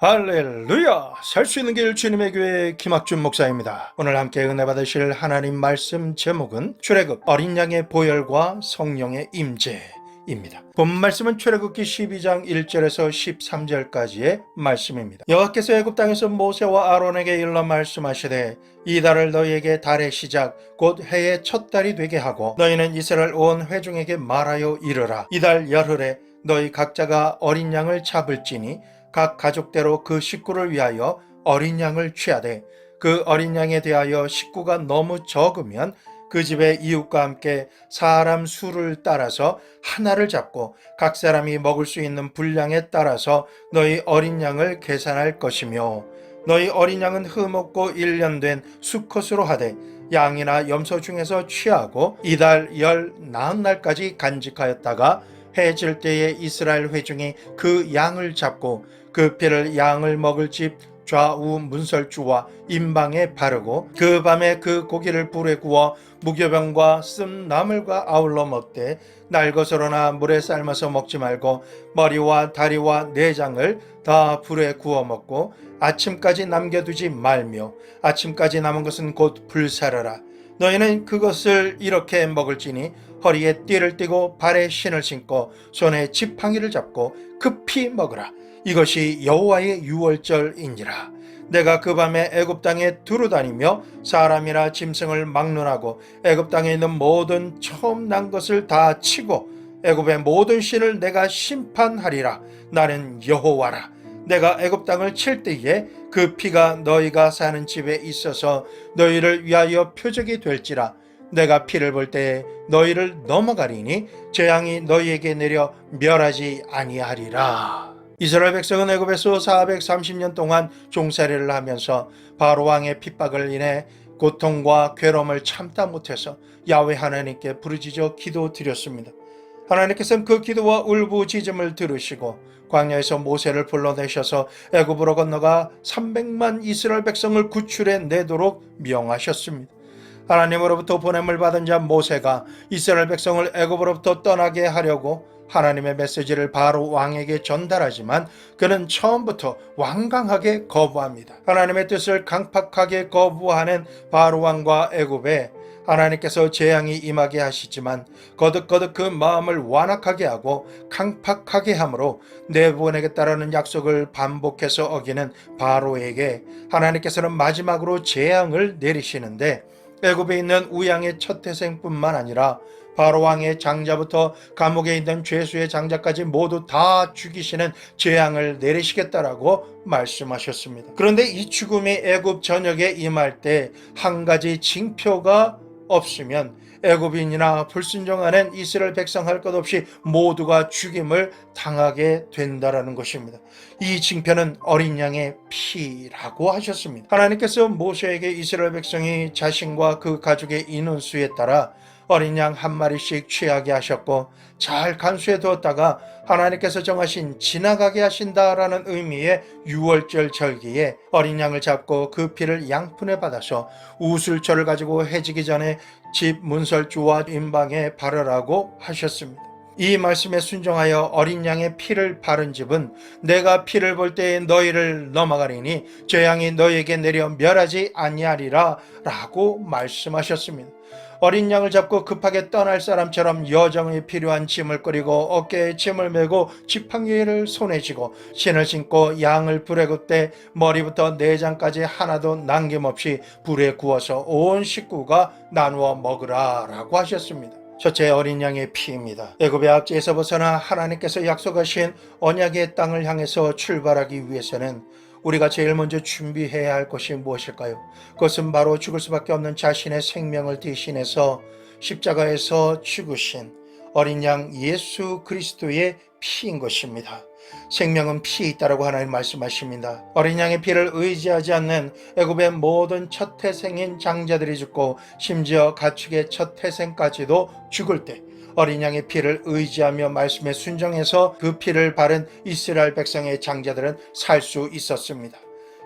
할렐루야! 살 수 있는 길 주님의 교회 김학준 목사입니다. 오늘 함께 은혜 받으실 하나님 말씀 제목은 출애굽 어린 양의 보혈과 성령의 임재입니다. 본 말씀은 출애굽기 12장 1절에서 13절까지의 말씀입니다. 여호와께서 애굽 땅에서 모세와 아론에게 일러 말씀하시되 이 달을 너희에게 달의 시작 곧 해의 첫 달이 되게 하고 너희는 이스라엘 온 회중에게 말하여 이르라. 이 달 열흘에 너희 각자가 어린 양을 잡을지니 각 가족대로 그 식구를 위하여 어린 양을 취하되 그 어린 양에 대하여 식구가 너무 적으면 그 집의 이웃과 함께 사람 수를 따라서 하나를 잡고 각 사람이 먹을 수 있는 분량에 따라서 너희 어린 양을 계산할 것이며 너희 어린 양은 흠없고 1년 된 수컷으로 하되 양이나 염소 중에서 취하고 이달 19날까지 간직하였다가 해 질 때에 이스라엘 회중이 그 양을 잡고 그 피를 양을 먹을 집 좌우 문설주와 임방에 바르고 그 밤에 그 고기를 불에 구워 무교병과 쓴 나물과 아울러 먹되 날것으로나 물에 삶아서 먹지 말고 머리와 다리와 내장을 다 불에 구워 먹고 아침까지 남겨두지 말며 아침까지 남은 것은 곧 불사르라. 너희는 그것을 이렇게 먹을지니 허리에 띠를 띠고 발에 신을 신고 손에 지팡이를 잡고 급히 먹으라. 이것이 여호와의 유월절이니라. 내가 그 밤에 애굽 땅에 두루다니며 사람이나 짐승을 막론하고 애굽 땅에 있는 모든 처음 난 것을 다 치고 애굽의 모든 신을 내가 심판하리라. 나는 여호와라. 내가 애굽 땅을 칠 때에 그 피가 너희가 사는 집에 있어서 너희를 위하여 표적이 될지라. 내가 피를 볼 때에 너희를 넘어가리니 재앙이 너희에게 내려 멸하지 아니하리라. 이스라엘 백성은 애굽에서 430년 동안 종살이를 하면서 바로 왕의 핍박을 인해 고통과 괴로움을 참다 못해서 야훼 하나님께 부르짖어 기도드렸습니다. 하나님께서는 그 기도와 울부짖음을 들으시고 광야에서 모세를 불러내셔서 애굽으로 건너가 300만 이스라엘 백성을 구출해 내도록 명하셨습니다. 하나님으로부터 보냄을 받은 자 모세가 이스라엘 백성을 애굽으로부터 떠나게 하려고 하나님의 메시지를 바로 왕에게 전달하지만 그는 처음부터 완강하게 거부합니다. 하나님의 뜻을 강팍하게 거부하는 바로 왕과 애굽에 하나님께서 재앙이 임하게 하시지만 거듭거듭 그 마음을 완악하게 하고 강팍하게 함으로 내보내겠다라는 약속을 반복해서 어기는 바로에게 하나님께서는 마지막으로 재앙을 내리시는데 애굽에 있는 우양의 첫 태생뿐만 아니라 바로 왕의 장자부터 감옥에 있는 죄수의 장자까지 모두 다 죽이시는 재앙을 내리시겠다라고 말씀하셨습니다. 그런데 이 죽음이 애굽 전역에 임할 때 한 가지 징표가 없으면 애굽인이나 불순종하는 이스라엘 백성 할 것 없이 모두가 죽임을 당하게 된다라는 것입니다. 이 징표는 어린 양의 피라고 하셨습니다. 하나님께서 모세에게 이스라엘 백성이 자신과 그 가족의 인원수에 따라 어린 양 한 마리씩 취하게 하셨고 잘 간수해 두었다가 하나님께서 정하신 지나가게 하신다라는 의미의 유월절 절기에 어린 양을 잡고 그 피를 양푼에 받아서 우슬초를 가지고 해지기 전에 집 문설주와 임방에 바르라고 하셨습니다. 이 말씀에 순종하여 어린 양의 피를 바른 집은 내가 피를 볼 때에 너희를 넘어가리니 재앙이 너희에게 내려 멸하지 아니하리라 라고 말씀하셨습니다. 어린 양을 잡고 급하게 떠날 사람처럼 여정이 필요한 짐을 끌고 어깨에 짐을 메고 지팡이를 손에 쥐고 신을 신고 양을 불에 굽되 머리부터 내장까지 하나도 남김없이 불에 구워서 온 식구가 나누어 먹으라 라고 하셨습니다. 첫째, 어린 양의 피입니다. 애굽의 압제에서 벗어나 하나님께서 약속하신 언약의 땅을 향해서 출발하기 위해서는 우리가 제일 먼저 준비해야 할 것이 무엇일까요? 그것은 바로 죽을 수밖에 없는 자신의 생명을 대신해서 십자가에서 죽으신 어린 양 예수 그리스도의 피인 것입니다. 생명은 피에 있다라고 하나님 말씀하십니다. 어린 양의 피를 의지하지 않는 애굽의 모든 첫 태생인 장자들이 죽고 심지어 가축의 첫 태생까지도 죽을 때 어린 양의 피를 의지하며 말씀에 순종해서 그 피를 바른 이스라엘 백성의 장자들은 살 수 있었습니다.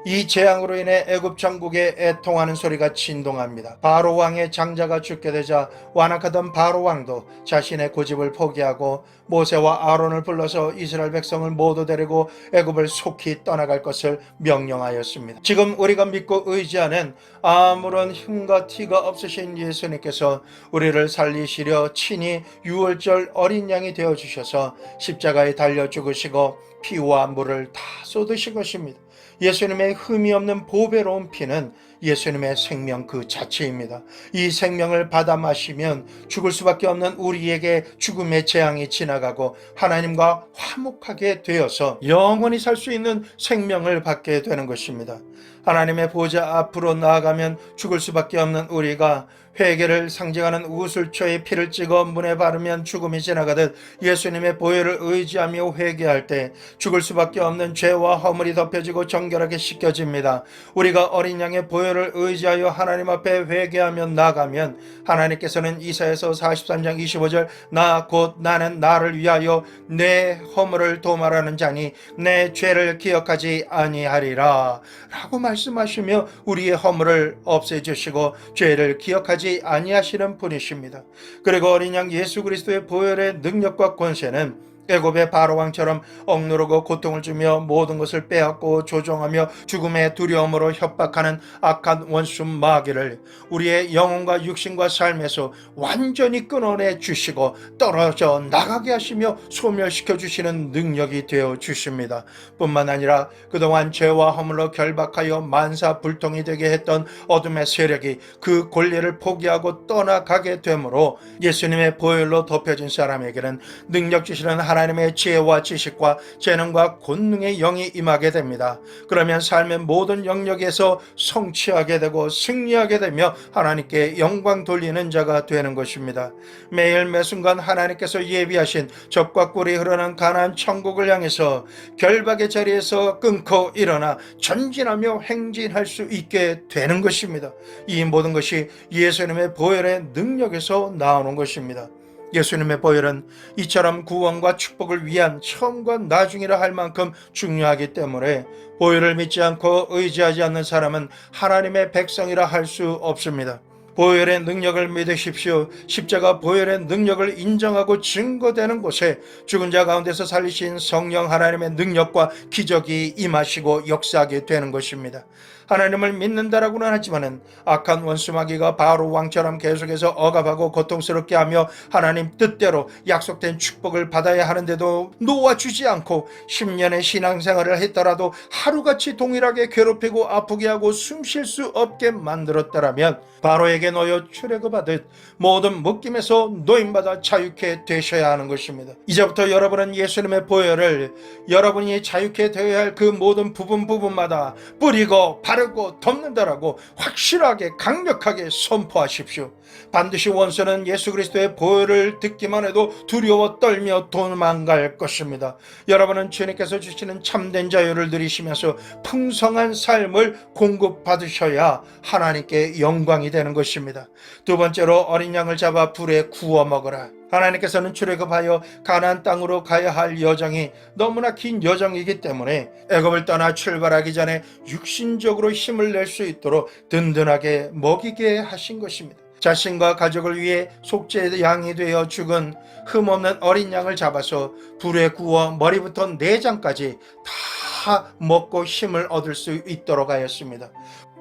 이 재앙으로 인해 애굽 전국에 애통하는 소리가 진동합니다. 바로 왕의 장자가 죽게 되자 완악하던 바로 왕도 자신의 고집을 포기하고 모세와 아론을 불러서 이스라엘 백성을 모두 데리고 애굽을 속히 떠나갈 것을 명령하였습니다. 지금 우리가 믿고 의지하는 아무런 힘과 티가 없으신 예수님께서 우리를 살리시려 친히 유월절 어린 양이 되어주셔서 십자가에 달려 죽으시고 피와 물을 다 쏟으신 것입니다. 예수님의 흠이 없는 보배로운 피는 예수님의 생명 그 자체입니다. 이 생명을 받아 마시면 죽을 수밖에 없는 우리에게 죽음의 재앙이 지나가고 하나님과 화목하게 되어서 영원히 살 수 있는 생명을 받게 되는 것입니다. 하나님의 보좌 앞으로 나아가면 죽을 수밖에 없는 우리가 회개를 상징하는 우슬초에 피를 찍어 문에 바르면 죽음이 지나가듯 예수님의 보혈을 의지하며 회개할 때 죽을 수밖에 없는 죄와 허물이 덮여지고 정결하게 씻겨집니다. 우리가 어린 양의 보혈을 의지하여 하나님 앞에 회개하며 나가면 하나님께서는 이사야서 43장 25절 나 곧 나는 나를 위하여 내 허물을 도말하는 자니 내 죄를 기억하지 아니하리라 라고 말씀하시며 우리의 허물을 없애주시고 죄를 기억하지 아니하시는 분이십니다. 그리고 어린 양 예수 그리스도의 보혈의 능력과 권세는 애굽의 바로왕처럼 억누르고 고통을 주며 모든 것을 빼앗고 조종하며 죽음의 두려움으로 협박하는 악한 원수 마귀를 우리의 영혼과 육신과 삶에서 완전히 끊어내 주시고 떨어져 나가게 하시며 소멸시켜 주시는 능력이 되어 주십니다. 뿐만 아니라 그동안 죄와 허물로 결박하여 만사불통이 되게 했던 어둠의 세력이 그 권리를 포기하고 떠나가게 되므로 예수님의 보혈로 덮여진 사람에게는 능력 주시는 하나님의 지혜와 지식과 재능과 권능의 영이 임하게 됩니다. 그러면 삶의 모든 영역에서 성취하게 되고 승리하게 되며 하나님께 영광 돌리는 자가 되는 것입니다. 매일 매순간 하나님께서 예비하신 적과 꿀이 흐르는 가나안 천국을 향해서 결박의 자리에서 끊고 일어나 전진하며 행진할 수 있게 되는 것입니다. 이 모든 것이 예수님의 보혈의 능력에서 나오는 것입니다. 예수님의 보혈은 이처럼 구원과 축복을 위한 처음과 나중이라 할 만큼 중요하기 때문에 보혈을 믿지 않고 의지하지 않는 사람은 하나님의 백성이라 할 수 없습니다. 보혈의 능력을 믿으십시오. 십자가 보혈의 능력을 인정하고 증거되는 곳에 죽은 자 가운데서 살리신 성령 하나님의 능력과 기적이 임하시고 역사하게 되는 것입니다. 하나님을 믿는다라고는 하지만은 악한 원수 마귀가 바로 왕처럼 계속해서 억압하고 고통스럽게 하며 하나님 뜻대로 약속된 축복을 받아야 하는데도 놓아주지 않고 10년의 신앙생활을 했더라도 하루같이 동일하게 괴롭히고 아프게 하고 숨 쉴 수 없게 만들었다라면 바로에게 놓여 출애굽하듯 모든 묶임에서 노임받아 자유케 되셔야 하는 것입니다. 이제부터 여러분은 예수님의 보혈을 여러분이 자유케 되어야 할 그 모든 부분마다 뿌리고 바르고 덮는다라고 확실하게 강력하게 선포하십시오. 반드시 원수는 예수 그리스도의 보혈을 듣기만 해도 두려워 떨며 도망갈 것입니다. 여러분은 주님께서 주시는 참된 자유를 누리시면서 풍성한 삶을 공급받으셔야 하나님께 영광이 되는 것입니다. 두 번째로 어린 양을 잡아 불에 구워 먹으라. 하나님께서는 출애굽하여 가나안 땅으로 가야 할 여정이 너무나 긴 여정이기 때문에 애굽을 떠나 출발하기 전에 육신적으로 힘을 낼 수 있도록 든든하게 먹이게 하신 것입니다. 자신과 가족을 위해 속죄 양이 되어 죽은 흠없는 어린 양을 잡아서 불에 구워 머리부터 내장까지 다 먹고 힘을 얻을 수 있도록 하였습니다.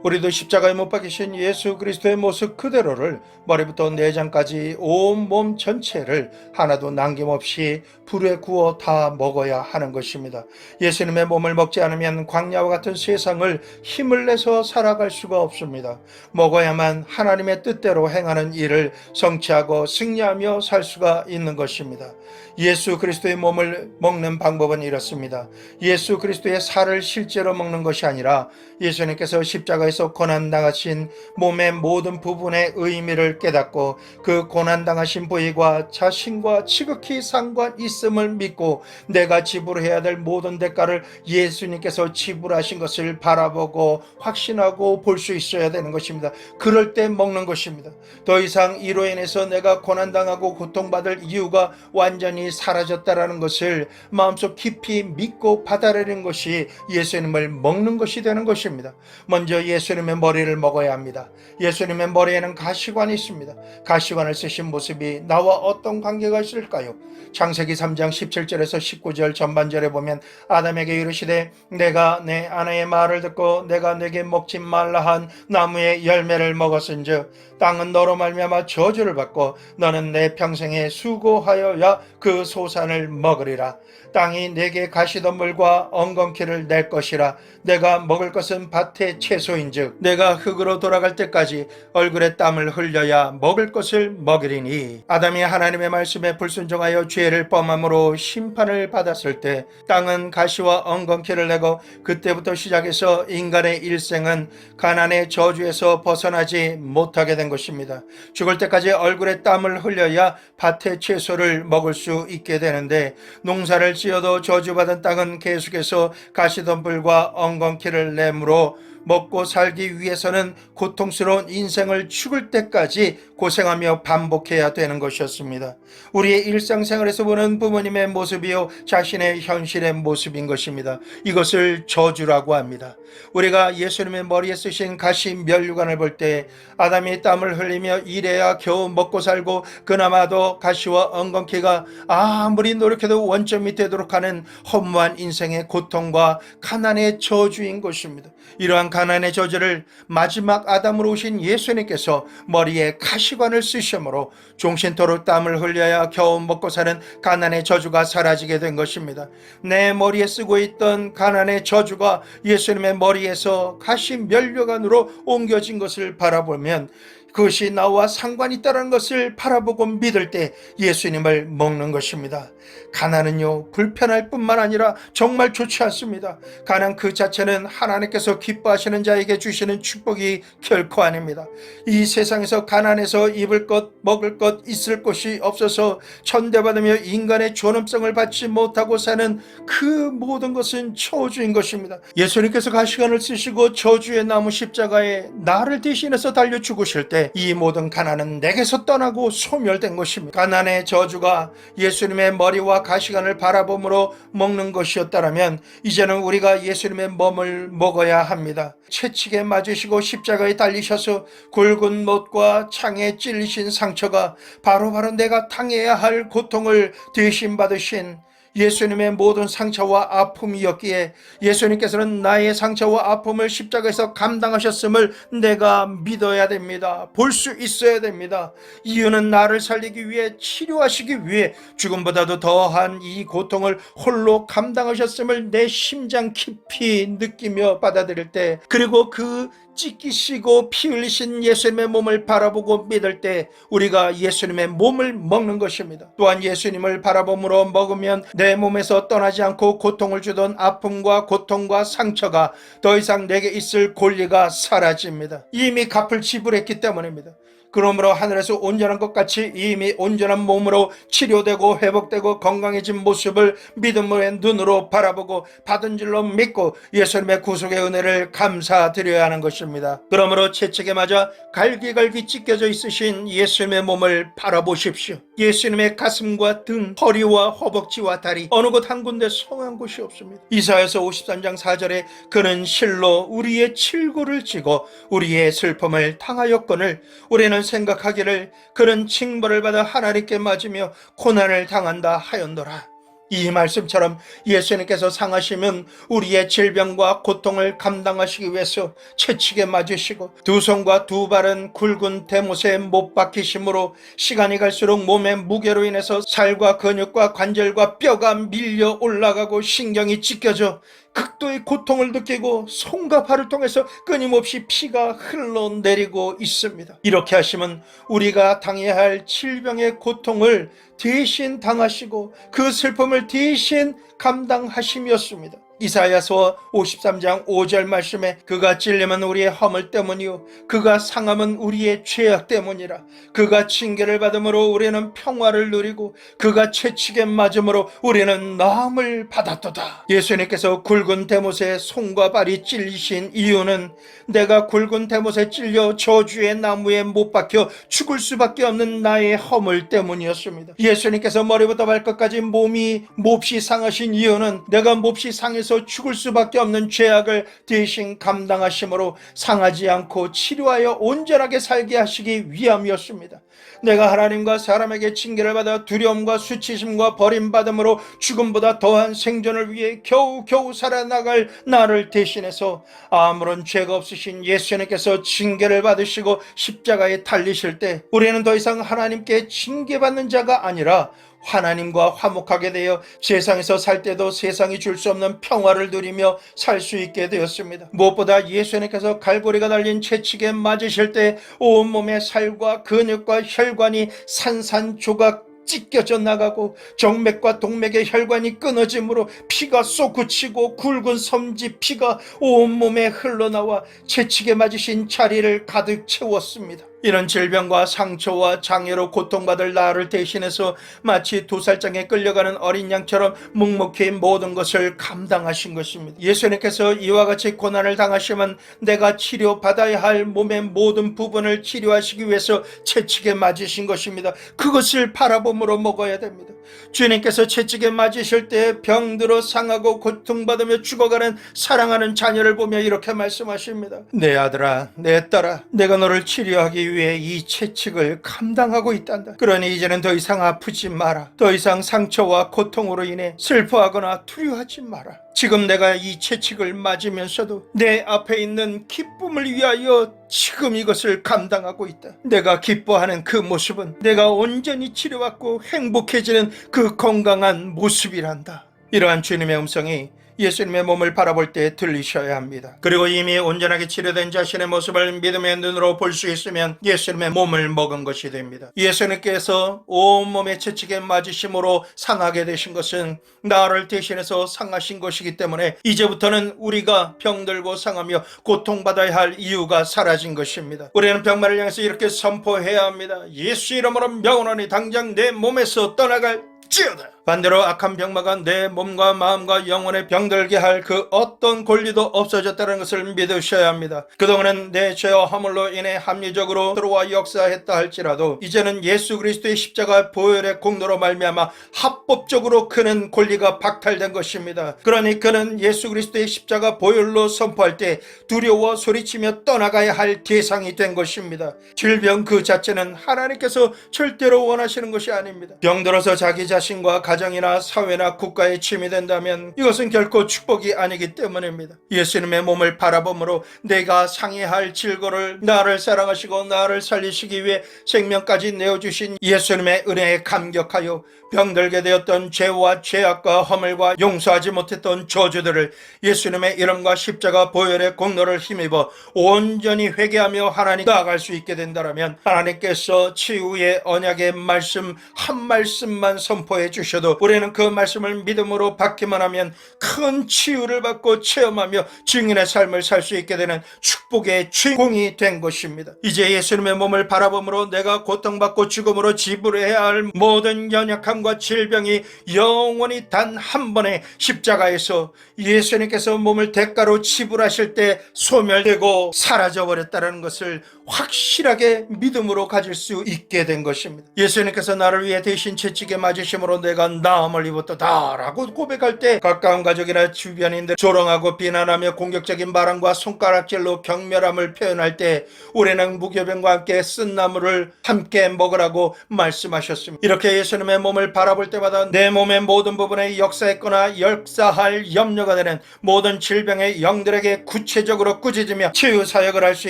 우리도 십자가에 못 박히신 예수 그리스도의 모습 그대로를 머리부터 내장까지 온몸 전체를 하나도 남김없이 불에 구워 다 먹어야 하는 것입니다. 예수님의 몸을 먹지 않으면 광야와 같은 세상을 힘을 내서 살아갈 수가 없습니다. 먹어야만 하나님의 뜻대로 행하는 일을 성취하고 승리하며 살 수가 있는 것입니다. 예수 그리스도의 몸을 먹는 방법은 이렇습니다. 예수 그리스도의 살을 실제로 먹는 것이 아니라 예수님께서 십자가에 십자가에서 고난당하신 몸의 모든 부분의 의미를 깨닫고 그 고난당하신 부위가 자신과 지극히 상관있음을 믿고 내가 지불해야 될 모든 대가를 예수님께서 지불하신 것을 바라보고 확신하고 볼 수 있어야 되는 것입니다. 그럴 때 먹는 것입니다. 더 이상 이로 인해서 내가 고난당하고 고통받을 이유가 완전히 사라졌다라는 것을 마음속 깊이 믿고 받아들이는 것이 예수님을 먹는 것이 되는 것입니다. 먼저 예수님의 머리를 먹어야 합니다. 예수님의 머리에는 가시관이 있습니다. 가시관을 쓰신 모습이 나와 어떤 관계가 있을까요? 창세기 3장 17절에서 19절 전반절에 보면 아담에게 이르시되 내가 내 아내의 말을 듣고 내가 내게 먹지 말라 한 나무의 열매를 먹었은즉 땅은 너로 말미암아 저주를 받고 너는 내 평생에 수고하여야 그 소산을 먹으리라. 땅이 내게 가시덤불과 엉겅퀴를 낼 것이라. 내가 먹을 것은 밭의 채소인즉 내가 흙으로 돌아갈 때까지 얼굴에 땀을 흘려야 먹을 것을 먹으리니. 아담이 하나님의 말씀에 불순종하여 죄를 범함으로 심판을 받았을 때 땅은 가시와 엉겅퀴를 내고 그때부터 시작해서 인간의 일생은 가난의 저주에서 벗어나지 못하게 된 것입니다. 죽을 때까지 얼굴에 땀을 흘려야 밭의 채소를 먹을 수 있게 되는데 농사를 지어도 저주받은 땅은 계속해서 가시덤불과 엉겅퀴를 내므로 먹고 살기 위해서는 고통스러운 인생을 죽을 때까지 고생하며 반복해야 되는 것이었습니다. 우리의 일상생활에서 보는 부모님의 모습이요 자신의 현실의 모습인 것입니다. 이것을 저주라고 합니다. 우리가 예수님의 머리에 쓰신 가시 면류관을 볼 때 아담이 땀을 흘리며 일해야 겨우 먹고 살고 그나마도 가시와 엉겅퀴가 아무리 노력해도 원점이 되도록 하는 허무한 인생의 고통과 가난의 저주인 것입니다. 이러한 가난의 저주를 마지막 아담으로 오신 예수님께서 머리에 가시관을 쓰심으로 종신토록 땀을 흘려야 겨우 먹고 사는 가난의 저주가 사라지게 된 것입니다. 내 머리에 쓰고 있던 가난의 저주가 예수님의 머리에서 가시 면류관으로 옮겨진 것을 바라보면 그것이 나와 상관이 있다는 것을 바라보고 믿을 때 예수님을 먹는 것입니다. 가난은요 불편할 뿐만 아니라 정말 좋지 않습니다. 가난 그 자체는 하나님께서 기뻐하시는 자에게 주시는 축복이 결코 아닙니다. 이 세상에서 가난해서 입을 것 먹을 것 있을 곳이 없어서 천대받으며 인간의 존엄성을 받지 못하고 사는 그 모든 것은 저주인 것입니다. 예수님께서 가시관을 쓰시고 저주의 나무 십자가에 나를 대신해서 달려 죽으실 때 이 모든 가난은 내게서 떠나고 소멸된 것입니다. 가난의 저주가 예수님의 머리와 가시관을 바라봄으로 먹는 것이었다면 이제는 우리가 예수님의 몸을 먹어야 합니다. 채찍에 맞으시고 십자가에 달리셔서 굵은 못과 창에 찔리신 상처가 바로 내가 당해야 할 고통을 대신 받으신 예수님의 모든 상처와 아픔이었기에 예수님께서는 나의 상처와 아픔을 십자가에서 감당하셨음을 내가 믿어야 됩니다. 볼 수 있어야 됩니다. 이유는 나를 살리기 위해 치료하시기 위해 죽음보다도 더한 이 고통을 홀로 감당하셨음을 내 심장 깊이 느끼며 받아들일 때 그리고 그 찢기시고 피 흘리신 예수님의 몸을 바라보고 믿을 때 우리가 예수님의 몸을 먹는 것입니다. 또한 예수님을 바라봄으로 먹으면 내 몸에서 떠나지 않고 고통을 주던 아픔과 고통과 상처가 더 이상 내게 있을 권리가 사라집니다. 이미 값을 지불했기 때문입니다. 그러므로 하늘에서 온전한 것 같이 이미 온전한 몸으로 치료되고 회복되고 건강해진 모습을 믿음의 눈으로 바라보고 받은 줄로 믿고 예수님의 구속의 은혜를 감사드려야 하는 것입니다. 그러므로 채찍에 맞아 갈기갈기 찢겨져 있으신 예수님의 몸을 바라보십시오. 예수님의 가슴과 등, 허리와 허벅지와 다리 어느 곳 한 군데 성한 곳이 없습니다. 이사야서 53장 4절에 그는 실로 우리의 칠구를 지고 우리의 슬픔을 당하였거늘 우리는 생각하기를 그는 징벌을 받아 하나님께 맞으며 고난을 당한다 하였노라. 이 말씀처럼 예수님께서 상하시면 우리의 질병과 고통을 감당하시기 위해서 채찍에 맞으시고 두 손과 두 발은 굵은 대못에 못 박히심으로 시간이 갈수록 몸의 무게로 인해서 살과 근육과 관절과 뼈가 밀려 올라가고 신경이 찢겨져 극도의 고통을 느끼고 손과 발을 통해서 끊임없이 피가 흘러내리고 있습니다. 이렇게 하시면 우리가 당해야 할 질병의 고통을 대신 당하시고 그 슬픔을 대신 감당하심이었습니다. 이사야서 53장 5절 말씀에 그가 찔림은 우리의 허물 때문이요 그가 상함은 우리의 죄악 때문이라. 그가 징계를 받음으로 우리는 평화를 누리고 그가 채찍에 맞음으로 우리는 나음을 받았도다. 예수님께서 굵은 대못에 손과 발이 찔리신 이유는 내가 굵은 대못에 찔려 저주의 나무에 못 박혀 죽을 수밖에 없는 나의 허물 때문이었습니다. 예수님께서 머리부터 발끝까지 몸이 몹시 상하신 이유는 내가 몹시 상해서 죽을 수밖에 없는 죄악을 대신 감당하심으로 상하지 않고 치료하여 온전하게 살게 하시기 위함이었습니다. 내가 하나님과 사람에게 징계를 받아 두려움과 수치심과 버림받음으로 죽음보다 더한 생존을 위해 겨우겨우 살아나갈 나를 대신해서 아무런 죄가 없으신 예수님께서 징계를 받으시고 십자가에 달리실 때 우리는 더 이상 하나님께 징계받는 자가 아니라 하나님과 화목하게 되어 세상에서 살 때도 세상이 줄 수 없는 평화를 누리며 살 수 있게 되었습니다. 무엇보다 예수님께서 갈고리가 달린 채찍에 맞으실 때 온몸의 살과 근육과 혈관이 산산조각 찢겨져 나가고 정맥과 동맥의 혈관이 끊어짐으로 피가 솟구치고 굵은 섬지 피가 온몸에 흘러나와 채찍에 맞으신 자리를 가득 채웠습니다. 이런 질병과 상처와 장애로 고통받을 나를 대신해서 마치 도살장에 끌려가는 어린 양처럼 묵묵히 모든 것을 감당하신 것입니다. 예수님께서 이와 같이 고난을 당하시면 내가 치료받아야 할 몸의 모든 부분을 치료하시기 위해서 채찍에 맞으신 것입니다. 그것을 바라봄으로 먹어야 됩니다. 주님께서 채찍에 맞으실 때 병들어 상하고 고통받으며 죽어가는 사랑하는 자녀를 보며 이렇게 말씀하십니다. 내 아들아, 내 딸아, 내가 너를 치료하기 위해 이 채찍을 감당하고 있단다. 그러니 이제는 더 이상 아프지 마라. 더 이상 상처와 고통으로 인해 슬퍼하거나 두려워하지 마라. 지금 내가 이 채찍을 맞으면서도 내 앞에 있는 기쁨을 위하여 지금 이것을 감당하고 있다. 내가 기뻐하는 그 모습은 내가 온전히 치료받고 행복해지는 그 건강한 모습이란다. 이러한 주님의 음성이 예수님의 몸을 바라볼 때 들리셔야 합니다. 그리고 이미 온전하게 치료된 자신의 모습을 믿음의 눈으로 볼 수 있으면 예수님의 몸을 먹은 것이 됩니다. 예수님께서 온몸의 채찍에 맞으심으로 상하게 되신 것은 나를 대신해서 상하신 것이기 때문에 이제부터는 우리가 병들고 상하며 고통받아야 할 이유가 사라진 것입니다. 우리는 병마를 향해서 이렇게 선포해야 합니다. 예수 이름으로 명하노니 당장 내 몸에서 떠나갈 지어다. 반대로 악한 병마가 내 몸과 마음과 영혼에 병들게 할 그 어떤 권리도 없어졌다는 것을 믿으셔야 합니다. 그동안은 내 죄와 허물로 인해 합리적으로 들어와 역사했다 할지라도 이제는 예수 그리스도의 십자가 보혈의 공로로 말미암아 합법적으로 그는 권리가 박탈된 것입니다. 그러니 그는 예수 그리스도의 십자가 보혈로 선포할 때 두려워 소리치며 떠나가야 할 대상이 된 것입니다. 질병 그 자체는 하나님께서 절대로 원하시는 것이 아닙니다. 병들어서 자기 자신과 가정이나 사회나 국가에 침이 된다면 이것은 결코 축복이 아니기 때문입니다. 예수님의 몸을 바라봄으로 내가 상해할 질고를 나를 사랑하시고 나를 살리시기 위해 생명까지 내어주신 예수님의 은혜에 감격하여 병들게 되었던 죄와 죄악과 허물과 용서하지 못했던 저주들을 예수님의 이름과 십자가 보혈의 공로를 힘입어 온전히 회개하며 하나님 나아갈 수 있게 된다면 하나님께서 치유의 언약의 말씀 한 말씀만 선포해 주셔도 우리는 그 말씀을 믿음으로 받기만 하면 큰 치유를 받고 체험하며 증인의 삶을 살 수 있게 되는 축복의 주인공이 된 것입니다. 이제 예수님의 몸을 바라봄으로 내가 고통받고 죽음으로 지불해야 할 모든 연약함과 질병이 영원히 단 한 번의 십자가에서 예수님께서 몸을 대가로 지불하실 때 소멸되고 사라져버렸다는 것을 확실하게 믿음으로 가질 수 있게 된 것입니다. 예수님께서 나를 위해 대신 채찍에 맞으심으로 내가 나음을 입었다 라고 고백할 때 가까운 가족이나 주변인들 조롱하고 비난하며 공격적인 발언과 손가락질로 경멸함을 표현할 때 우리는 무교병과 함께 쓴 나무를 함께 먹으라고 말씀하셨습니다. 이렇게 예수님의 몸을 바라볼 때마다 내 몸의 모든 부분에 역사했거나 역사할 염려가 되는 모든 질병의 영들에게 구체적으로 꾸짖으며 치유 사역을 할 수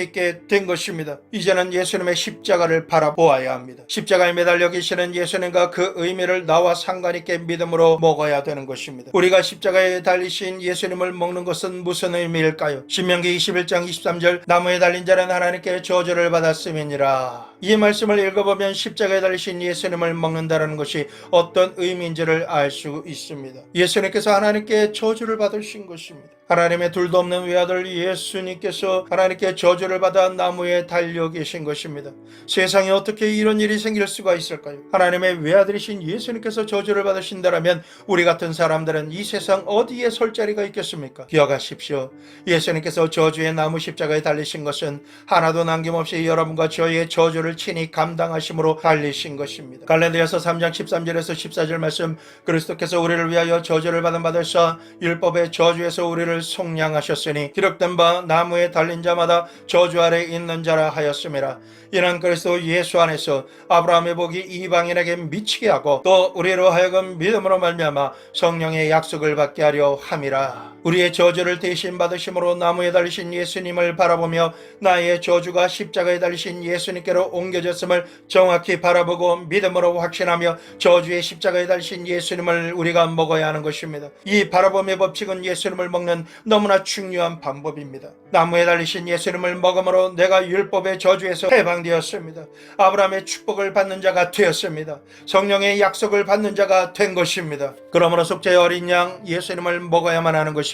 있게 된 것입니다. 이제는 예수님의 십자가를 바라보아야 합니다. 십자가에 매달려 계시는 예수님과 그 의미를 나와 상관있게 믿음으로 먹어야 되는 것입니다. 우리가 십자가에 달리신 예수님을 먹는 것은 무슨 의미일까요? 신명기 21장 23절 나무에 달린 자는 하나님께 저주를 받았음이니라. 이 말씀을 읽어보면 십자가에 달리신 예수님을 먹는다는 것이 어떤 의미인지를 알 수 있습니다. 예수님께서 하나님께 저주를 받으신 것입니다. 하나님의 둘도 없는 외아들 예수님께서 하나님께 저주를 받아 나무에 달려 계신 것입니다. 세상에 어떻게 이런 일이 생길 수가 있을까요? 하나님의 외아들이신 예수님께서 저주를 받으신다면 우리 같은 사람들은 이 세상 어디에 설 자리가 있겠습니까? 기억하십시오. 예수님께서 저주의 나무 십자가에 달리신 것은 하나도 남김없이 여러분과 저희의 저주를 친히 감당하심으로 달리신 것입니다. 갈라디아서 3장 13절에서 14절 말씀, 그리스도께서 우리를 위하여 저주를 받으사 율법의 저주에서 우리를 속량하셨으니 기록된 바 나무에 달린 자마다 저주 아래 있는 자라 하였음이라. 이는 그리스도 예수 안에서 아브라함의 복이 이방인에게 미치게 하고 또 우리로 하여금 믿음으로 말미암아 성령의 약속을 받게 하려 함이라. 우리의 저주를 대신 받으심으로 나무에 달리신 예수님을 바라보며 나의 저주가 십자가에 달리신 예수님께로 옮겨졌음을 정확히 바라보고 믿음으로 확신하며 저주의 십자가에 달리신 예수님을 우리가 먹어야 하는 것입니다. 이 바라봄의 법칙은 예수님을 먹는 너무나 중요한 방법입니다. 나무에 달리신 예수님을 먹음으로 내가 율법의 저주에서 해방되었습니다. 아브라함의 축복을 받는 자가 되었습니다. 성령의 약속을 받는 자가 된 것입니다. 그러므로 속죄의 어린 양 예수님을 먹어야만 하는 것입니다.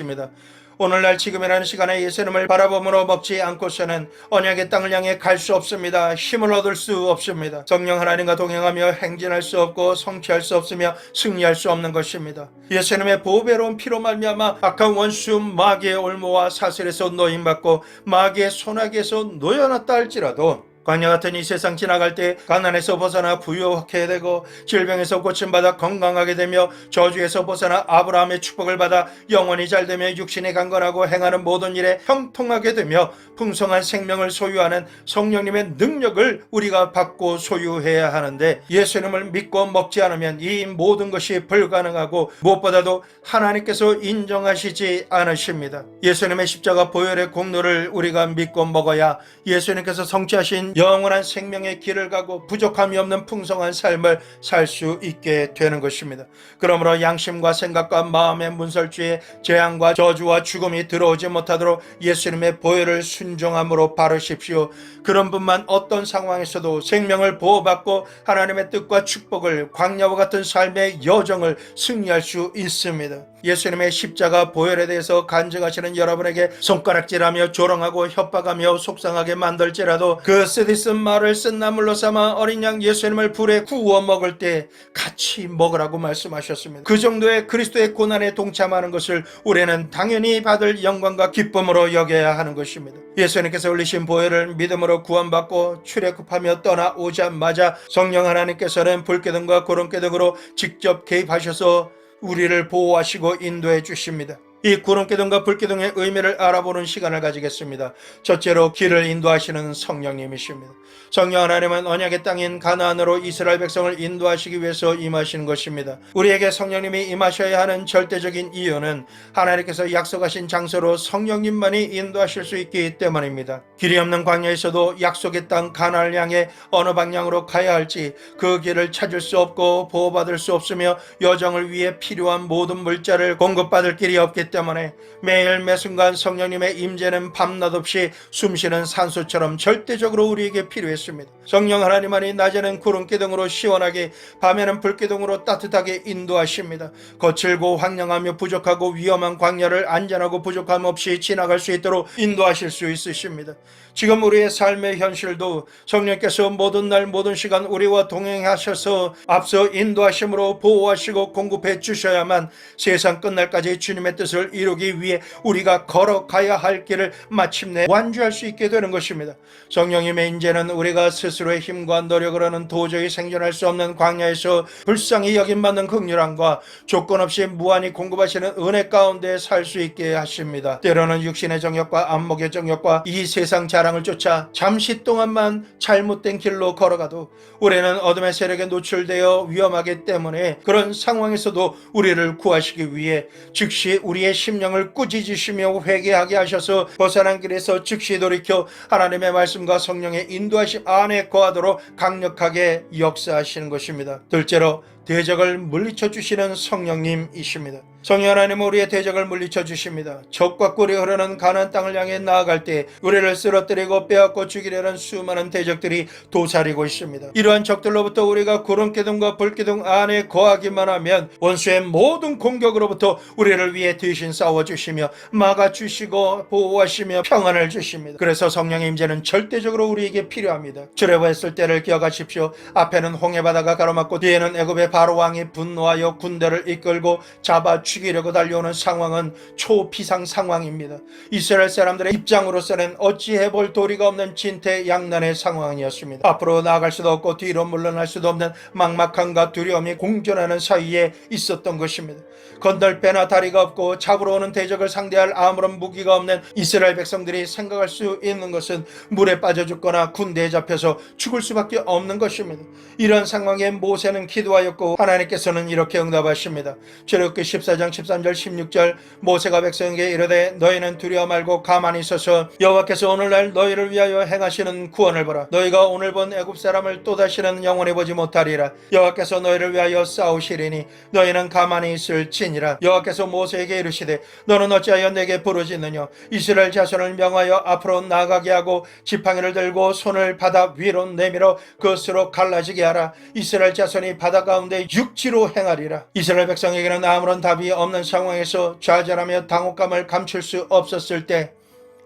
오늘날 지금이라는 시간에 예수님을 바라봄으로 먹지 않고서는 언약의 땅을 향해 갈 수 없습니다. 힘을 얻을 수 없습니다. 성령 하나님과 동행하며 행진할 수 없고 성취할 수 없으며 승리할 수 없는 것입니다. 예수님의 보배로운 피로 말미암아 악한 원수 마귀의 올무와 사슬에서 노임받고 마귀의 손아귀에서 놓여놨다 할지라도 광야 같은 이 세상 지나갈 때 가난에서 벗어나 부유하게 되고 질병에서 고침받아 건강하게 되며 저주에서 벗어나 아브라함의 축복을 받아 영원히 잘되며 육신이 강건하고 행하는 모든 일에 형통하게 되며 풍성한 생명을 소유하는 성령님의 능력을 우리가 받고 소유해야 하는데 예수님을 믿고 먹지 않으면 이 모든 것이 불가능하고 무엇보다도 하나님께서 인정하시지 않으십니다. 예수님의 십자가 보혈의 공로를 우리가 믿고 먹어야 예수님께서 성취하신 영원한 생명의 길을 가고 부족함이 없는 풍성한 삶을 살 수 있게 되는 것입니다. 그러므로 양심과 생각과 마음의 문설주에 재앙과 저주와 죽음이 들어오지 못하도록 예수님의 보혈을 순종함으로 바르십시오. 그런 분만 어떤 상황에서도 생명을 보호받고 하나님의 뜻과 축복을 광야와 같은 삶의 여정을 승리할 수 있습니다. 예수님의 십자가 보혈에 대해서 간증하시는 여러분에게 손가락질하며 조롱하고 협박하며 속상하게 만들지라도 그 쓰디쓴 말을 쓴 나물로 삼아 어린 양 예수님을 불에 구워 먹을 때 같이 먹으라고 말씀하셨습니다. 그 정도의 그리스도의 고난에 동참하는 것을 우리는 당연히 받을 영광과 기쁨으로 여겨야 하는 것입니다. 예수님께서 흘리신 보혈을 믿음으로 구원받고 출애굽하며 떠나오자마자 성령 하나님께서는 불기둥과 구름기둥으로 직접 개입하셔서 우리를 보호하시고 인도해 주십니다. 이 구름기둥과 불기둥의 의미를 알아보는 시간을 가지겠습니다. 첫째로 길을 인도하시는 성령님이십니다. 성령 하나님은 언약의 땅인 가나안으로 이스라엘 백성을 인도하시기 위해서 임하시는 것입니다. 우리에게 성령님이 임하셔야 하는 절대적인 이유는 하나님께서 약속하신 장소로 성령님만이 인도하실 수 있기 때문입니다. 길이 없는 광야에서도 약속의 땅 가나안을 향해 어느 방향으로 가야 할지 그 길을 찾을 수 없고 보호받을 수 없으며 여정을 위해 필요한 모든 물자를 공급받을 길이 없기 때문에 매일 매순간 성령님의 임재는 밤낮 없이 숨쉬는 산소처럼 절대적으로 우리에게 필요했습니다. 성령 하나님만이 낮에는 구름기둥으로 시원하게 밤에는 불기둥으로 따뜻하게 인도하십니다. 거칠고 황량하며 부족하고 위험한 광야를 안전하고 부족함 없이 지나갈 수 있도록 인도하실 수 있으십니다. 지금 우리의 삶의 현실도 성령께서 모든 날 모든 시간 우리와 동행하셔서 앞서 인도하심으로 보호하시고 공급해 주셔야만 세상 끝날까지 주님의 뜻을 이루기 위해 우리가 걸어가야 할 길을 마침내 완주할 수 있게 되는 것입니다. 성령님의 인재는 우리가 스스로의 힘과 노력으로는 도저히 생존할 수 없는 광야에서 불쌍히 여김받는 긍휼함과 조건 없이 무한히 공급하시는 은혜 가운데 살 수 있게 하십니다. 때로는 육신의 정욕과 안목의 정욕과 이 세상 자랑을 쫓아 잠시 동안만 잘못된 길로 걸어가도 우리는 어둠의 세력에 노출되어 위험하기 때문에 그런 상황에서도 우리를 구하시기 위해 즉시 우리의 심령을 꾸짖으시며 회개하게 하셔서 벗어난 길에서 즉시 돌이켜 하나님의 말씀과 성령의 인도하심 안에 거하도록 강력하게 역사하시는 것입니다. 둘째로 대적을 물리쳐 주시는 성령님이십니다. 성령 하나님 우리의 대적을 물리쳐 주십니다. 적과 꿀이 흐르는 가나안 땅을 향해 나아갈 때 우리를 쓰러뜨리고 빼앗고 죽이려는 수많은 대적들이 도사리고 있습니다. 이러한 적들로부터 우리가 구름 기둥과 불 기둥 안에 거하기만 하면 원수의 모든 공격으로부터 우리를 위해 대신 싸워주시며 막아주시고 보호하시며 평안을 주십니다. 그래서 성령의 임재는 절대적으로 우리에게 필요합니다. 출애굽했을 때를 기억하십시오. 앞에는 홍해바다가 가로막고 뒤에는 애굽의 바로 왕이 분노하여 군대를 이끌고 잡아 죽이려고 달려오는 상황은 초비상 상황입니다. 이스라엘 사람들의 입장으로서는 어찌해볼 도리가 없는 진퇴양난의 상황이었습니다. 앞으로 나아갈 수도 없고 뒤로 물러날 수도 없는 막막함과 두려움이 공존하는 사이에 있었던 것입니다. 건널배나 다리가 없고 잡으러 오는 대적을 상대할 아무런 무기가 없는 이스라엘 백성들이 생각할 수 있는 것은 물에 빠져 죽거나 군대에 잡혀서 죽을 수밖에 없는 것입니다. 이런 상황에 모세는 기도하였고 하나님께서는 이렇게 응답하십니다. 출애굽기 14장 13절 16절 모세가 백성에게 이르되 너희는 두려워 말고 가만히 있어서 여호와께서 오늘날 너희를 위하여 행하시는 구원을 보라. 너희가 오늘 본 애굽 사람을 또다시는 영원히 보지 못하리라. 여호와께서 너희를 위하여 싸우시리니 너희는 가만히 있을지니라. 여호와께서 모세에게 이르시되 너는 어찌하여 내게 부르짖느냐. 이스라엘 자손을 명하여 앞으로 나가게 하고 지팡이를 들고 손을 바다 위로 내밀어 그것으로 갈라지게 하라. 이스라엘 자손이 바다 가운데 육지로 행하리라. 이스라엘 백성에게는 아무런 답이 없는 상황에서 좌절하며 당혹감을 감출 수 없었을 때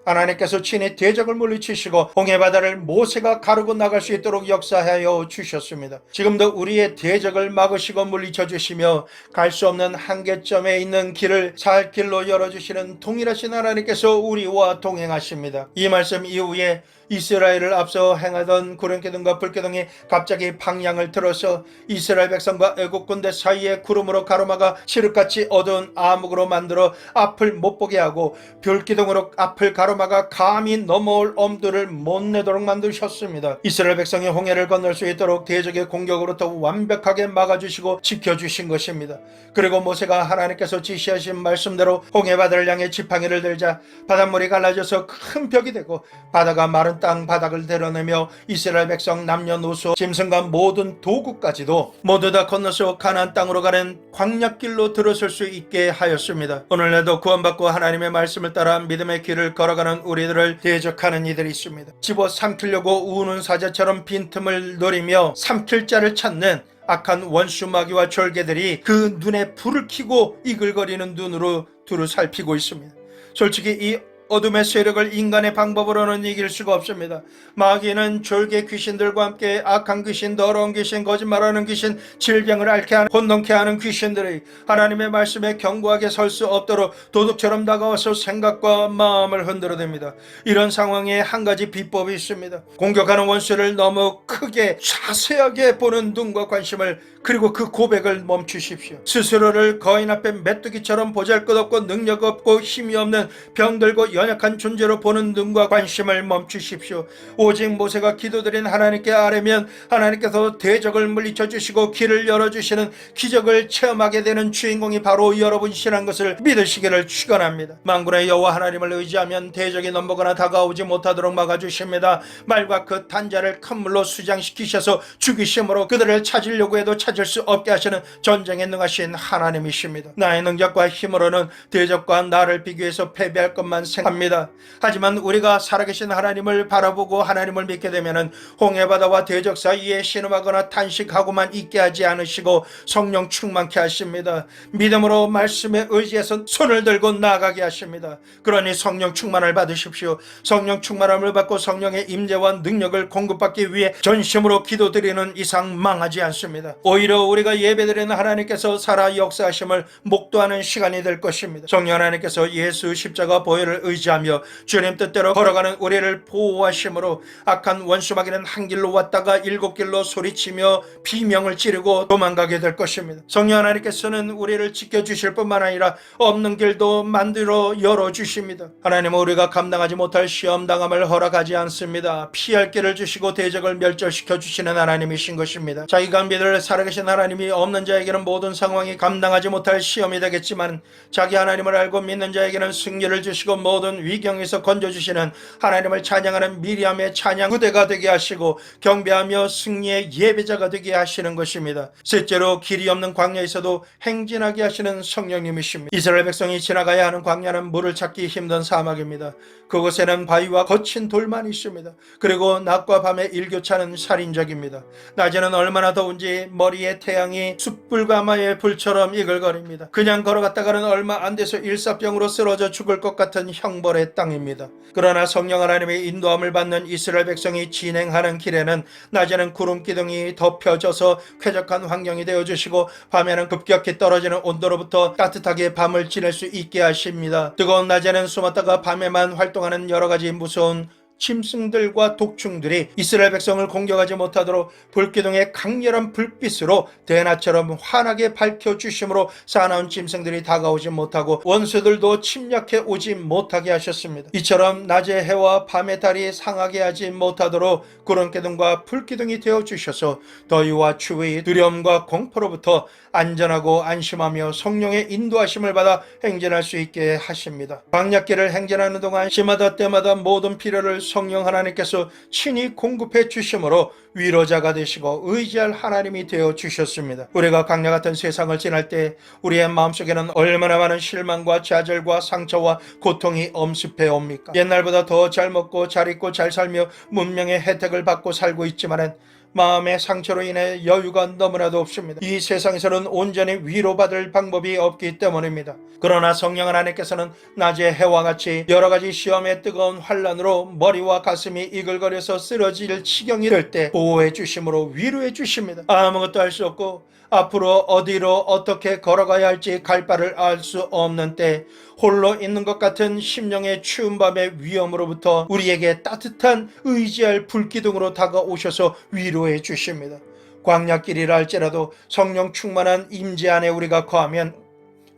하나님께서 친히 대적을 물리치시고 홍해바다를 모세가 가르고 나갈 수 있도록 역사하여 주셨습니다. 지금도 우리의 대적을 막으시고 물리쳐 주시며 갈 수 없는 한계점에 있는 길을 살 길로 열어주시는 동일하신 하나님께서 우리와 동행하십니다. 이 말씀 이후에 이스라엘을 앞서 행하던 구름기둥과 불기둥이 갑자기 방향을 틀어서 이스라엘 백성과 애국 군대 사이에 구름으로 가로막아 칠흑같이 어두운 암흑으로 만들어 앞을 못 보게 하고 별기둥으로 앞을 가로막아 감히 넘어올 엄두를 못 내도록 만드셨습니다. 이스라엘 백성이 홍해를 건널 수 있도록 대적의 공격으로부터 완벽하게 막아주시고 지켜주신 것입니다. 그리고 모세가 하나님께서 지시하신 말씀대로 홍해바다를 향해 지팡이를 들자 바닷물이 갈라져서 큰 벽이 되고 바다가 마른 땅 바닥을 드러내며 이스라엘 백성 남녀노소 짐승과 모든 도구까지도 모두 다 건너서 가나안 땅으로 가는 광야길로 들어설 수 있게 하였습니다. 오늘날도 구원받고 하나님의 말씀을 따라 믿음의 길을 걸어가는 우리들을 대적하는 이들이 있습니다. 집어 삼키려고 우는 사자처럼 빈틈을 노리며 삼킬 자를 찾는 악한 원수 마귀와 졸개들이 그 눈에 불을 켜고 이글거리는 눈으로 두루 살피고 있습니다. 솔직히 이 어둠의 세력을 인간의 방법으로는 이길 수가 없습니다. 마귀는 졸개 귀신들과 함께 악한 귀신, 더러운 귀신, 거짓말하는 귀신, 질병을 앓게 하는 혼동케 하는 귀신들이 하나님의 말씀에 견고하게 설 수 없도록 도둑처럼 다가와서 생각과 마음을 흔들어댑니다. 이런 상황에 한 가지 비법이 있습니다. 공격하는 원수를 너무 크게 자세하게 보는 눈과 관심을, 그리고 그 고백을 멈추십시오. 스스로를 거인 앞에 메뚜기처럼 보잘것없고 능력 없고 힘이 없는 병들고 연약한 존재로 보는 눈과 관심을 멈추십시오. 오직 모세가 기도드린 하나님께 아뢰면 하나님께서 대적을 물리쳐 주시고 길을 열어주시는 기적을 체험하게 되는 주인공이 바로 여러분이시라는 것을 믿으시기를 축원합니다. 만군의 여호와 하나님을 의지하면 대적이 넘보거나 다가오지 못하도록 막아주십니다. 말과 그 단자를 큰 물로 수장시키셔서 죽이심으로 그들을 찾으려고 해도 찾을 수 없게 하시는 전쟁에 능하신 하나님이십니다. 나의 능력과 힘으로는 대적과 나를 비교해서 패배할 것만 생각합니다. 하지만 우리가 살아계신 하나님을 바라보고 하나님을 믿게 되면 홍해바다와 대적 사이에 신음하거나 탄식하고만 있게 하지 않으시고 성령 충만케 하십니다. 믿음으로 말씀에 의지해서 손을 들고 나아가게 하십니다. 그러니 성령 충만을 받으십시오. 성령 충만함을 받고 성령의 임재와 능력을 공급받기 위해 전심으로 기도드리는 이상 망하지 않습니다. 오히려 우리가 예배드리는 하나님께서 살아 역사하심을 목도하는 시간이 될 것입니다. 성령 하나님께서 예수 십자가 보혈을 의지하며 주님 뜻대로 걸어가는 우리를 보호하심으로 악한 원수 마귀는 한 길로 왔다가 일곱 길로 소리치며 비명을 지르고 도망가게 될 것입니다. 성령 하나님께서는 우리를 지켜주실 뿐만 아니라 없는 길도 만들어 열어주십니다. 하나님은 우리가 감당하지 못할 시험당함을 허락하지 않습니다. 피할 길을 주시고 대적을 멸절시켜 주시는 하나님이신 것입니다. 자기가 믿을 살아계신 하나님이 없는 자에게는 모든 상황이 감당하지 못할 시험이 되겠지만 자기 하나님을 알고 믿는 자에게는 승리를 주시고 모든 모든 위경에서 건져주시는 하나님을 찬양하는 미리암의 찬양 무대가 되게 하시고 경배하며 승리의 예배자가 되게 하시는 것입니다. 셋째로 길이 없는 광야에서도 행진하게 하시는 성령님이십니다. 이스라엘 백성이 지나가야 하는 광야는 물을 찾기 힘든 사막입니다. 그곳에는 바위와 거친 돌만 있습니다. 그리고 낮과 밤에 일교차는 살인적입니다. 낮에는 얼마나 더운지 머리에 태양이 숯불가마의 불처럼 이글거립니다. 그냥 걸어갔다가는 얼마 안 돼서 일사병으로 쓰러져 죽을 것 같은 형벌의 땅입니다. 그러나 성령 하나님의 인도함을 받는 이스라엘 백성이 진행하는 길에는 낮에는 구름 기둥이 덮여져서 쾌적한 환경이 되어주시고 밤에는 급격히 떨어지는 온도로부터 따뜻하게 밤을 지낼 수 있게 하십니다. 뜨거운 낮에는 숨었다가 밤에만 활동하는 여러 가지 무서운 짐승들과 독충들이 이스라엘 백성을 공격하지 못하도록 불기둥의 강렬한 불빛으로 대낮처럼 환하게 밝혀주심으로 사나운 짐승들이 다가오지 못하고 원수들도 침략해 오지 못하게 하셨습니다. 이처럼 낮의 해와 밤의 달이 상하게 하지 못하도록 구름기둥과 불기둥이 되어주셔서 더위와 추위, 두려움과 공포로부터 안전하고 안심하며 성령의 인도하심을 받아 행진할 수 있게 하십니다. 광야길을 행진하는 동안 시마다 때마다 모든 필요를 성령 하나님께서 친히 공급해 주심으로 위로자가 되시고 의지할 하나님이 되어 주셨습니다. 우리가 광야 같은 세상을 지날 때 우리의 마음속에는 얼마나 많은 실망과 좌절과 상처와 고통이 엄습해 옵니까? 옛날보다 더 잘 먹고 잘 입고 잘 살며 문명의 혜택을 받고 살고 있지만은 마음의 상처로 인해 여유가 너무나도 없습니다. 이 세상에서는 온전히 위로받을 방법이 없기 때문입니다. 그러나 성령 하나님께서는 낮의 해와 같이 여러 가지 시험의 뜨거운 환란으로 머리와 가슴이 이글거려서 쓰러질 지경이 될 때 보호해 주심으로 위로해 주십니다. 아무것도 할 수 없고 앞으로 어디로 어떻게 걸어가야 할지 갈 바를 알 수 없는 때 홀로 있는 것 같은 심령의 추운 밤의 위험으로부터 우리에게 따뜻한 의지할 불기둥으로 다가오셔서 위로해 주십니다. 광야길이라 할지라도 성령 충만한 임재 안에 우리가 거하면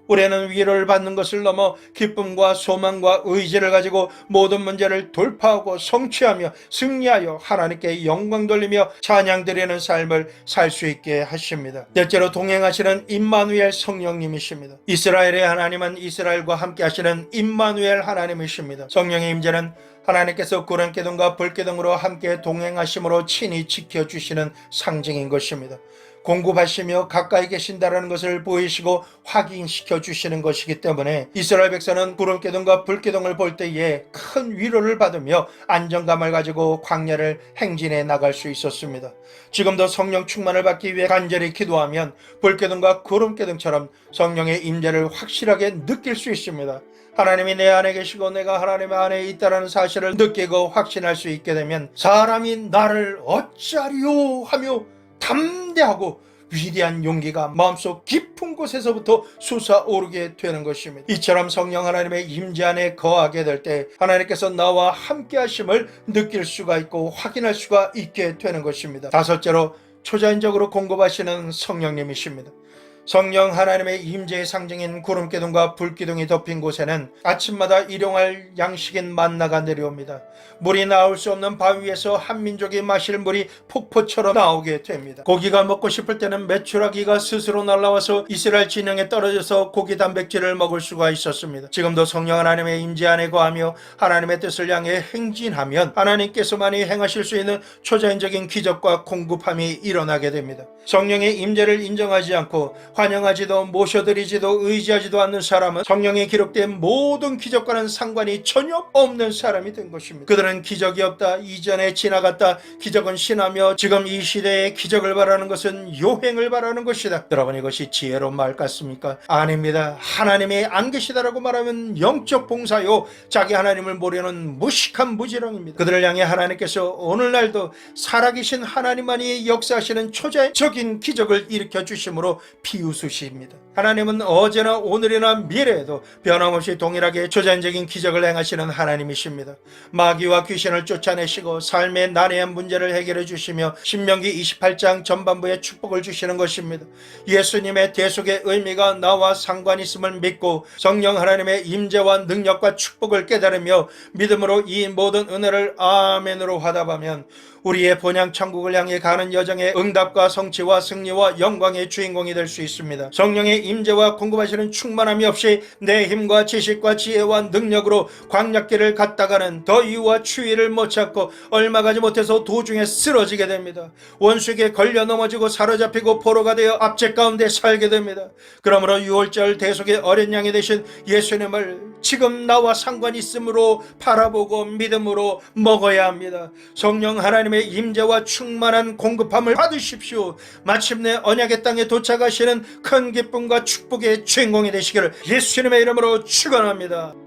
우리는 위로를 받는 것을 넘어 기쁨과 소망과 의지를 가지고 모든 문제를 돌파하고 성취하며 승리하여 하나님께 영광 돌리며 찬양 드리는 삶을 살 수 있게 하십니다. 넷째로 동행하시는 임마누엘 성령님이십니다. 이스라엘의 하나님은 이스라엘과 함께 하시는 임마누엘 하나님이십니다. 성령의 임재는 하나님께서 구름기둥과 불기둥으로 함께 동행하심으로 친히 지켜주시는 상징인 것입니다. 공급하시며 가까이 계신다라는 것을 보이시고 확인시켜 주시는 것이기 때문에 이스라엘 백성은 구름기둥과 불기둥을 볼 때에 큰 위로를 받으며 안정감을 가지고 광야를 행진해 나갈 수 있었습니다. 지금도 성령 충만을 받기 위해 간절히 기도하면 불기둥과 구름기둥처럼 성령의 임재를 확실하게 느낄 수 있습니다. 하나님이 내 안에 계시고 내가 하나님 안에 있다는 사실을 느끼고 확신할 수 있게 되면 사람이 나를 어찌하리요 하며 담대하고 위대한 용기가 마음속 깊은 곳에서부터 솟아오르게 되는 것입니다. 이처럼 성령 하나님의 임재 안에 거하게 될 때 하나님께서 나와 함께 하심을 느낄 수가 있고 확인할 수가 있게 되는 것입니다. 다섯째로 초자연적으로 공급하시는 성령님이십니다. 성령 하나님의 임재의 상징인 구름기둥과 불기둥이 덮인 곳에는 아침마다 일용할 양식인 만나가 내려옵니다. 물이 나올 수 없는 바위에서 한민족이 마실 물이 폭포처럼 나오게 됩니다. 고기가 먹고 싶을 때는 메추라기가 스스로 날아와서 이스라엘 진영에 떨어져서 고기 단백질을 먹을 수가 있었습니다. 지금도 성령 하나님의 임재 안에 거하며 하나님의 뜻을 향해 행진하면 하나님께서만이 행하실 수 있는 초자연적인 기적과 공급함이 일어나게 됩니다. 성령의 임재를 인정하지 않고 환영하지도 모셔드리지도 의지하지도 않는 사람은 성령에 기록된 모든 기적과는 상관이 전혀 없는 사람이 된 것입니다. 그들은 기적이 없다, 이전에 지나갔다, 기적은 신하며 지금 이 시대에 기적을 바라는 것은 요행을 바라는 것이다. 여러분, 이것이 지혜로운 말 같습니까? 아닙니다. 하나님이 안 계시다라고 말하면 영적 봉사요, 자기 하나님을 모르는 무식한 무지렁입니다. 그들을 향해 하나님께서 오늘날도 살아계신 하나님만이 역사하시는 초자연적인 기적을 일으켜 주심으로 비웃으십니다. 하나님은 어제나 오늘이나 미래에도 변함없이 동일하게 초자연적인 기적을 행하시는 하나님이십니다. 마귀와 귀신을 쫓아내시고 삶의 난해한 문제를 해결해 주시며 신명기 28장 전반부에 축복을 주시는 것입니다. 예수님의 대속의 의미가 나와 상관 있음을 믿고 성령 하나님의 임재와 능력과 축복을 깨달으며 믿음으로 이 모든 은혜를 아멘으로 화답하면 우리의 본향 천국을 향해 가는 여정의 응답과 성취와 승리와 영광의 주인공이 될 수 있습니다. 있습니다. 성령의 임재와 공급하시는 충만함이 없이 내 힘과 지식과 지혜와 능력으로 광약길을 갔다가는 더위와 추위를 못 찾고 얼마 가지 못해서 도중에 쓰러지게 됩니다. 원수에게 걸려 넘어지고 사로잡히고 포로가 되어 압제 가운데 살게 됩니다. 그러므로 유월절 대속의 어린 양이 되신 예수님을 지금 나와 상관 있으므로 바라보고 믿음으로 먹어야 합니다. 성령 하나님의 임재와 충만한 공급함을 받으십시오. 마침내 언약의 땅에 도착하시는 큰 기쁨과 축복의 주인공이 되시기를 예수님의 이름으로 축원합니다.